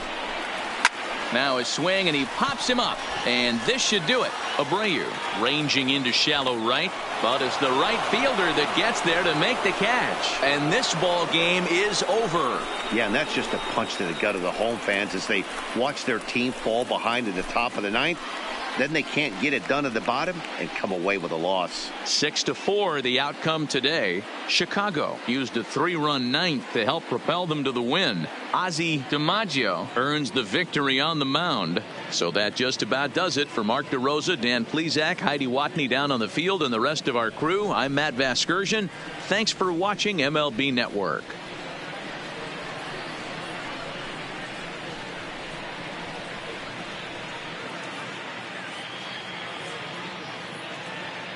Now a swing, and he pops him up, and this should do it. Abreu ranging into shallow right, but it's the right fielder that gets there to make the catch, and this ball game is over. Yeah, and that's just a punch to the gut of the home fans as they watch their team fall behind in the top of the 9th. Then they can't get it done at the bottom and come away with a loss. 6-4 the outcome today. Chicago used a 3-run 9th to help propel them to the win. Ozzie DiMaggio earns the victory on the mound. So that just about does it for Mark DeRosa, Dan Plesac, Heidi Watney down on the field, and the rest of our crew. I'm Matt Vasgersian. Thanks for watching MLB Network.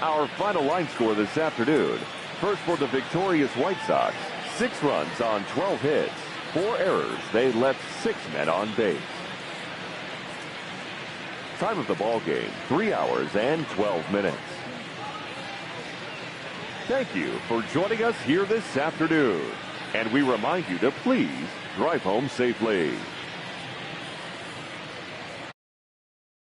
Our final line score this afternoon. First for the victorious White Sox. 6 runs on 12 hits. 4 errors. They left 6 men on base. Time of the ball game, 3 hours and 12 minutes. Thank you for joining us here this afternoon. And we remind you to please drive home safely.